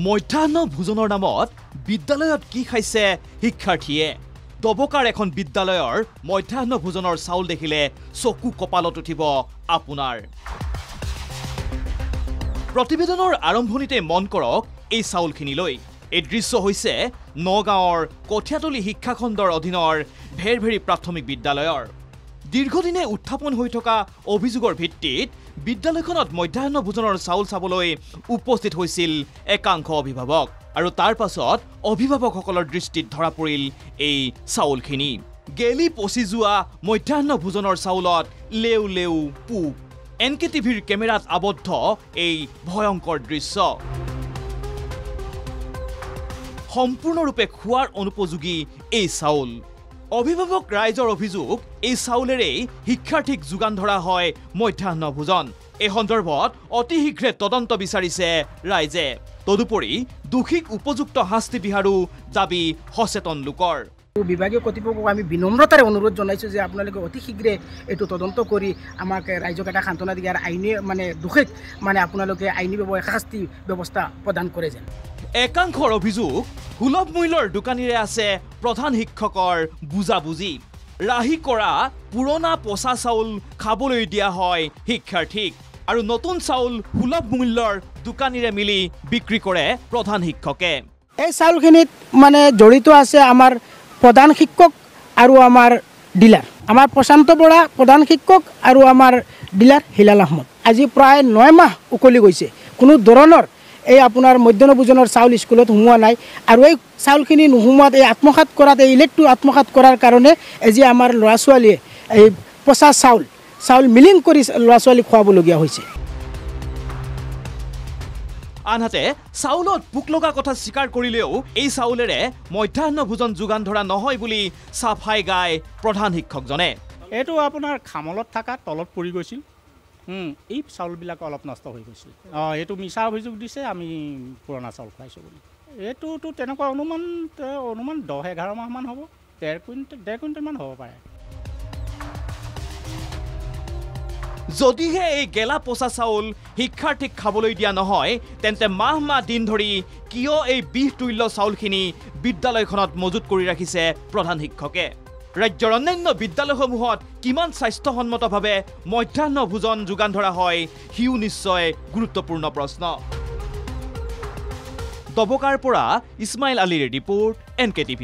মধ্যাহ্ন ভোজনৰ নামত বিদ্যালয়ত কি খাইছে শিক্ষাৰ্থীয়ে দবকাৰ এখন বিদ্যালয়ৰ মধ্যাহ্ন ভোজনৰ চাউল দেখিলে চকু কপালত উঠিব আপোনাৰ প্ৰতিবেদনৰ আৰম্ভণিতে মন কৰক এই চাউলখিনিলৈ এই দৃশ্য হৈছে নগাঁৱৰ কঠিয়াতলী শিক্ষাখণ্ডৰ অধীনৰ ভেৰভেৰী প্ৰাথমিক বিদ্যালয়ৰ দীৰ্ঘদিনে উত্থাপন হৈ থকা অভিযোগৰ ভিত্তিত বিদ্যালয়খনত মধ্যাহ্ন ভোজনৰ চাউল চাবলৈ উপস্থিত হৈছিল একাংশ অভিভাৱক আৰু তাৰ পাছত অভিভাৱকসকলৰ দৃষ্টিত ধৰা পৰিল এই চাউলখিনি গেলি পচি যোৱা মধ্যাহ্ন ভোজনৰ চাউলত লেউ লেউ পোক এনকেটিভিৰ কেমেৰাত আবদ্ধ এই ভয়ংকৰ দৃশ্য সম্পূৰ্ণৰূপে খোৱাৰ অনুপযোগী এই চাউল অভিভাৱক ৰাইজৰ অভিযোগ এই চাউলেৰেই শিক্ষাৰ্থীক যোগান ধৰা হয় মধ্যাহ্ন ভোজন এই সন্দৰ্ভত অতি শীঘ্ৰে তদন্ত বিচাৰিছে ৰাইজে তদুপৰি দুখিক উপযুক্ত শাস্তি বিহাৰো দাবী সচেতন লোকৰ বিভাগীয় কৰ্তৃপক্ষক আমি বিনম্ৰতাৰে অনুৰোধ জনাইছো যে আপোনালোকে অতি শীঘ্ৰে এইটো তদন্ত কৰি আমাক ৰাইজক এটা সান্তনা দিয়াৰ আইনী দুখিক আপোনালোকে আইনী শাস্তি ব্যৱস্থা প্ৰদান কৰে যেন একাংশৰ অভিযোগ সুলভ মূল্যৰ দোকানীৰে আছে প্ৰধান শিক্ষকৰ বুজাবুজি ৰাহি কৰা পুৰণা পচা চাউল খাবলৈ দিয়া হয় শিক্ষাৰ্থীক আৰু নতুন চাউল সুলভ মূল্যৰ দোকানীৰে মিলি বিক্ৰী কৰে প্ৰধান শিক্ষকে এই চাউলখিনিত জড়িত আছে আমাৰ প্ৰধান শিক্ষক আৰু আমাৰ ডিলাৰ আমাৰ প্ৰশান্ত বৰা প্ৰধান শিক্ষক আৰু আমাৰ ডিলাৰ হিলাল আহমদ আজি প্ৰায় 9 মাহ উকলি গৈছে কোনো ধৰণৰ এই আপোনাৰ মধ্যাহ্ন ভোজনৰ চাউল স্কুলত সোমোৱা নাই আৰু এই চাউলখিনি নোসোমোৱাত এই আত্মসাত কৰাত এই ইলেক্ট্ৰিক আত্মসাত কৰাৰ কাৰণে আজি আমাৰ ল'ৰা ছোৱালীয়ে এই পচা চাউল মিলিং কৰি ল'ৰা ছোৱালীক খুৱাবলগীয়া হৈছে আনহাতে চাউলত পোক লগা কথা স্বীকাৰ কৰিলেও এই চাউলেৰে মধ্যাহ্ন ভোজন যোগান ধৰা নহয় বুলি চাফাই গায় প্ৰধান শিক্ষকজনে এইটো আপোনাৰ খামলত থকা তলত পৰি গৈছিল এই চাউলবিলাক অলপ নষ্ট হৈ গৈছিল এইটো মিছা অভিযোগ দিছে আমি পুৰণা চাউল খুৱাইছোঁ বুলি এইটোতো তেনেকুৱা অনুমান 10-11 মাহমান হ'ব 1.5 কুইণ্টেলমান হ'ব পাৰে যদিহে এই গেলা পচা চাউল শিক্ষাৰ্থীক খাবলৈ দিয়া নহয় তেন্তে মাহ দিন ধৰি কিয় এই বিহতুল্য চাউলখিনি বিদ্যালয়খনত মজুত কৰি ৰাখিছে প্ৰধান শিক্ষকে ৰাজ্যৰ অন্যান্য বিদ্যালয়সমূহত কিমান স্বাস্থ্যসন্মতভাৱে মধ্যাহ্ন ভোজন যোগান ধৰা হয় হিউ নিশ্চয় গুৰুত্বপূৰ্ণ প্ৰশ্ন দবকাৰ পৰা ইছমাইল আলীৰ ৰিপৰ্ট NKTV+